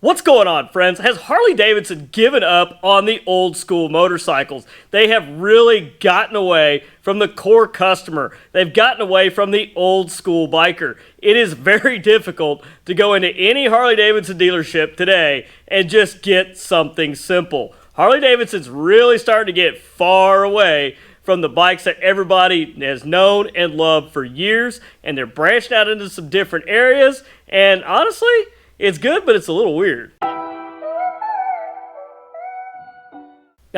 What's going on, friends? Has Harley-Davidson given up on the old school motorcycles? They have really gotten away from the core customer. They've gotten away from the old school biker. It is very difficult to go into any Harley-Davidson dealership today and just get something simple. Harley-Davidson's really starting to get far away from the bikes that everybody has known and loved for years, and they're branching out into some different areas, and honestly, it's good, but it's a little weird. Now,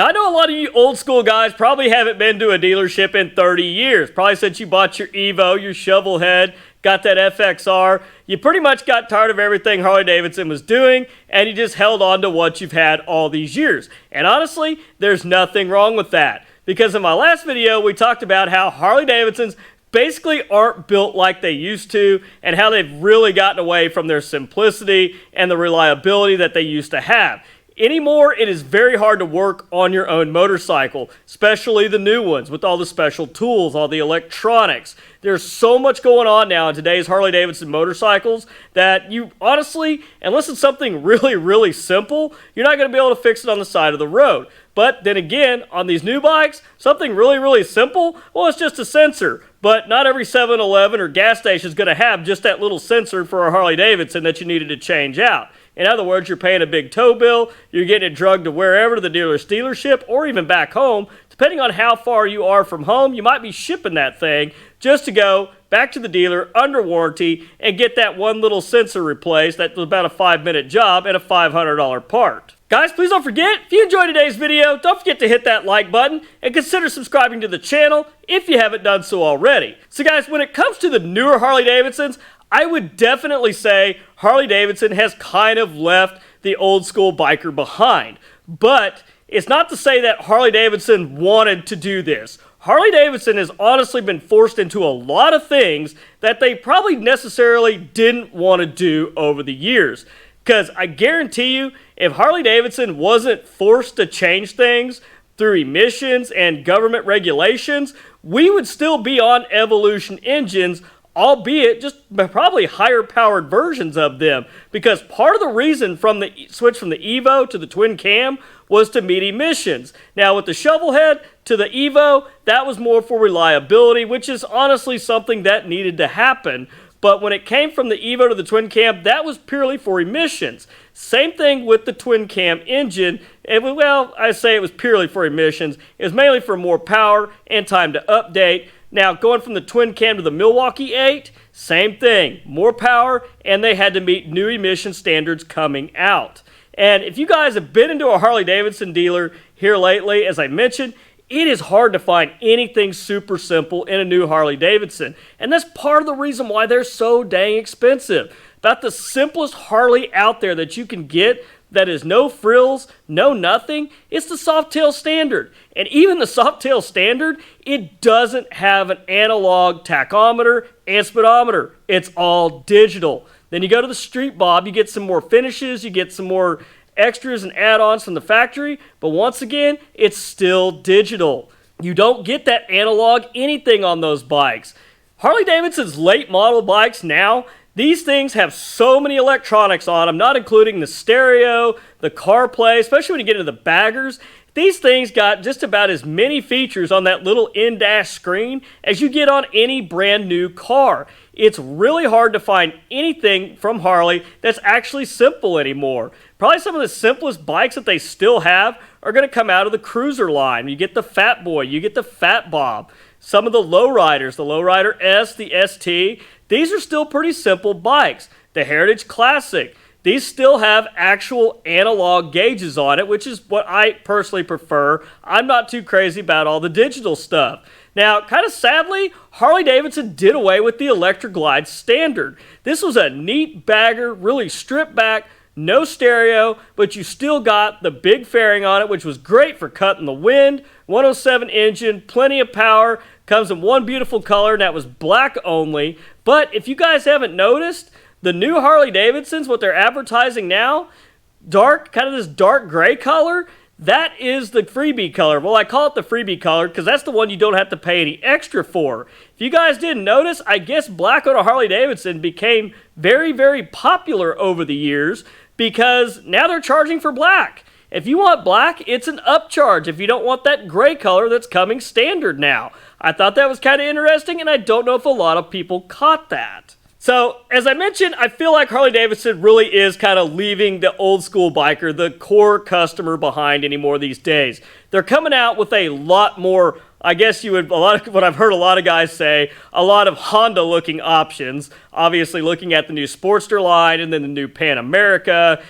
I know a lot of you old school guys probably haven't been to a dealership in 30 years. Probably since you bought your Evo, your shovel head, got that FXR. You pretty much got tired of everything Harley-Davidson was doing, and you just held on to what you've had all these years. And honestly, there's nothing wrong with that. Because in my last video, we talked about how Harley-Davidson's basically aren't built like they used to, and how they've really gotten away from their simplicity and the reliability that they used to have. Anymore, it is very hard to work on your own motorcycle, especially the new ones with all the special tools, all the electronics. There's so much going on now in today's Harley-Davidson motorcycles that you honestly, unless it's something really simple, you're not going to be able to fix it on the side of the road. But then again, on these new bikes, something really simple, well, it's just a sensor. But not every 7-Eleven or gas station is going to have just that little sensor for a Harley-Davidson that you needed to change out. In other words, you're paying a big tow bill, you're getting it drugged to wherever, to the dealer's dealership, or even back home. Depending on how far you are from home, you might be shipping that thing just to go back to the dealer under warranty and get that one little sensor replaced. That was about a 5-minute job and a $500 part. Guys, please don't forget, if you enjoyed today's video, don't forget to hit that like button and consider subscribing to the channel if you haven't done so already. So guys, when it comes to the newer Harley-Davidsons, I would definitely say Harley-Davidson has kind of left the old school biker behind. But it's not to say that Harley-Davidson wanted to do this. Harley-Davidson has honestly been forced into a lot of things that they probably necessarily didn't want to do over the years. Because I guarantee you, if Harley-Davidson wasn't forced to change things through emissions and government regulations, we would still be on Evolution engines, albeit just probably higher powered versions of them. Because part of the reason from the switch from the Evo to the twin cam was to meet emissions. Now with the shovel head to the Evo, that was more for reliability, which is honestly something that needed to happen. But when it came from the Evo to the twin cam, that was purely for emissions. Same thing with the twin cam engine. Well, I say it was purely for emissions. It was mainly for more power and time to update. Now, going from the twin cam to the Milwaukee 8, same thing. More power, and they had to meet new emission standards coming out. And if you guys have been into a Harley-Davidson dealer here lately, as I mentioned, it is hard to find anything super simple in a new Harley-Davidson. And that's part of the reason why they're so dang expensive. About the simplest Harley out there that you can get that is no frills, no nothing, it's the Softail Standard. And even the Softail Standard, it doesn't have an analog tachometer and speedometer. It's all digital. Then you go to the Street Bob, you get some more finishes, you get some more extras and add-ons from the factory, but once again, it's still digital. You don't get that analog anything on those bikes. Harley-Davidson's late model bikes now, these things have so many electronics on them, not including the stereo, the CarPlay, especially when you get into the baggers. These things got just about as many features on that little in-dash screen as you get on any brand new car. It's really hard to find anything from Harley that's actually simple anymore. Probably some of the simplest bikes that they still have are going to come out of the cruiser line. You get the Fat Boy, you get the Fat Bob. Some of the lowriders, the Lowrider S, the ST, these are still pretty simple bikes. The Heritage Classic, these still have actual analog gauges on it, which is what I personally prefer. I'm not too crazy about all the digital stuff. Now, kind of sadly, Harley-Davidson did away with the Electra Glide Standard. This was a neat bagger, really stripped back, no stereo, but you still got the big fairing on it, which was great for cutting the wind. 107 engine, plenty of power, comes in one beautiful color, and that was black only. But if you guys haven't noticed, the new Harley-Davidsons, what they're advertising now, dark, kind of this dark gray color, that is the freebie color. Well, I call it the freebie color because that's the one you don't have to pay any extra for. If you guys didn't notice, I guess black on a Harley-Davidson became very popular over the years because now they're charging for black. If you want black, it's an upcharge if you don't want that gray color that's coming standard now. I thought that was kind of interesting, and I don't know if a lot of people caught that. So, as I mentioned, I feel like Harley-Davidson really is kind of leaving the old school biker, the core customer, behind anymore these days. They're coming out with a lot more, I guess you would, what I've heard a lot of guys say, a lot of Honda-looking options. Obviously, looking at the new Sportster line and then the new Pan America.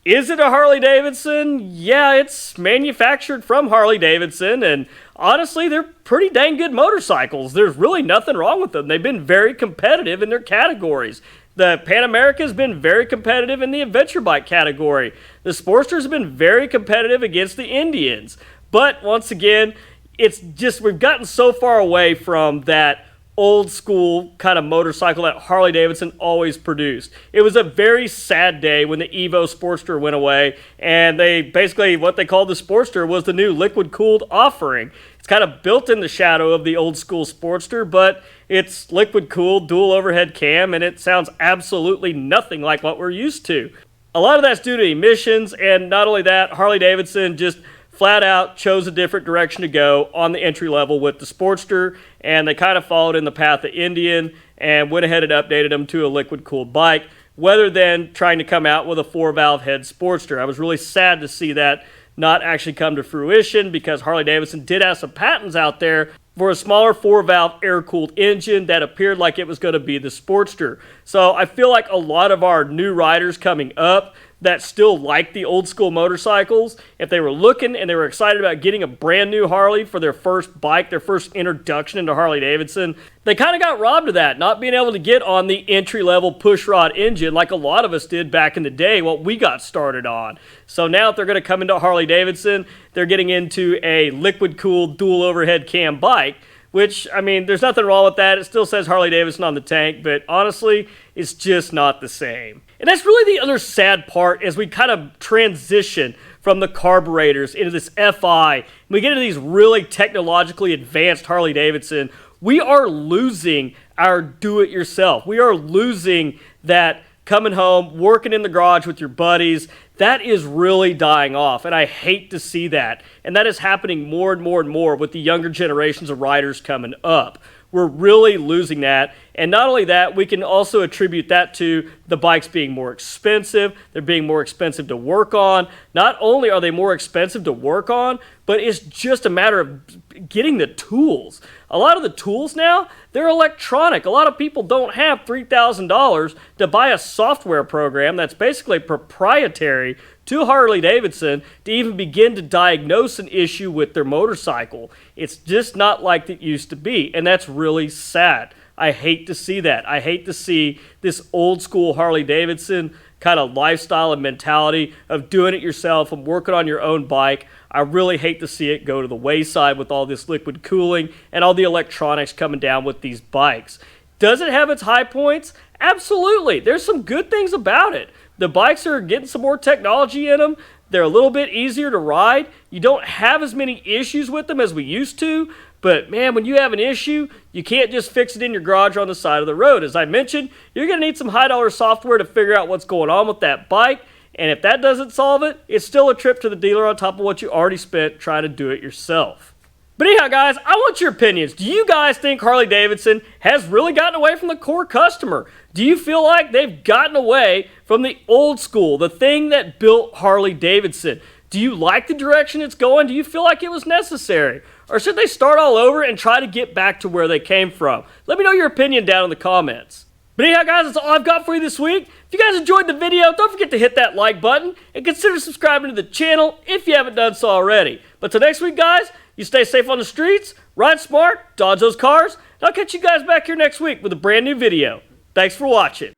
Is it a Harley-Davidson? Yeah, it's manufactured from Harley-Davidson, and honestly, they're pretty dang good motorcycles. There's really nothing wrong with them. They've been very competitive in their categories. The Pan America has been very competitive in the adventure bike category. The Sportsters have been very competitive against the Indians. But once again, it's just we've gotten so far away from that old school kind of motorcycle that Harley-Davidson always produced. It was a very sad day when the Evo Sportster went away, and they basically, what they called the Sportster was the new liquid-cooled offering. It's kind of built in the shadow of the old school Sportster, but it's liquid-cooled, dual overhead cam, and it sounds absolutely nothing like what we're used to. A lot of that's due to emissions, and not only that, Harley-Davidson just flat out chose a different direction to go on the entry level with the Sportster, and they kind of followed in the path of Indian and went ahead and updated them to a liquid-cooled bike, rather than trying to come out with a 4-valve head Sportster. I was really sad to see that not actually come to fruition, because Harley-Davidson did have some patents out there for a smaller 4-valve air-cooled engine that appeared like it was going to be the Sportster. So I feel like a lot of our new riders coming up that still like the old school motorcycles, if they were looking and they were excited about getting a brand new Harley for their first bike, their first introduction into Harley-Davidson, they kind of got robbed of that, not being able to get on the entry-level pushrod engine like a lot of us did back in the day, what we got started on. So now if they're going to come into Harley-Davidson, they're getting into a liquid-cooled dual overhead cam bike, which, I mean, there's nothing wrong with that. It still says Harley-Davidson on the tank, but honestly, it's just not the same. And that's really the other sad part as we kind of transition from the carburetors into this FI. We get into these really technologically advanced Harley-Davidson. We are losing our do-it-yourself. We are losing that coming home, working in the garage with your buddies. That is really dying off, and I hate to see that. And that is happening more and more and more with the younger generations of riders coming up. We're really losing that. And not only that, we can also attribute that to the bikes being more expensive. They're being more expensive to work on. Not only are they more expensive to work on, but it's just a matter of getting the tools. A lot of the tools now, they're electronic. A lot of people don't have $3,000 to buy a software program that's basically proprietary to Harley-Davidson to even begin to diagnose an issue with their motorcycle. It's just not like it used to be, and that's really sad. I hate to see that. I hate to see this old school Harley-Davidson kind of lifestyle and mentality of doing it yourself and working on your own bike. I really hate to see it go to the wayside with all this liquid cooling and all the electronics coming down with these bikes. Does it have its high points? Absolutely. There's some good things about it. The bikes are getting some more technology in them. They're a little bit easier to ride. You don't have as many issues with them as we used to. But man, when you have an issue, you can't just fix it in your garage or on the side of the road. As I mentioned, you're going to need some high-dollar software to figure out what's going on with that bike. And if that doesn't solve it, it's still a trip to the dealer on top of what you already spent trying to do it yourself. But anyhow, guys, I want your opinions. Do you guys think Harley-Davidson has really gotten away from the core customer? Do you feel like they've gotten away from the old school, the thing that built Harley-Davidson? Do you like the direction it's going? Do you feel like it was necessary? Or should they start all over and try to get back to where they came from? Let me know your opinion down in the comments. But anyhow, guys, that's all I've got for you this week. If you guys enjoyed the video, don't forget to hit that like button and consider subscribing to the channel if you haven't done so already. But till next week, guys, you stay safe on the streets, ride smart, dodge those cars, and I'll catch you guys back here next week with a brand new video. Thanks for watching.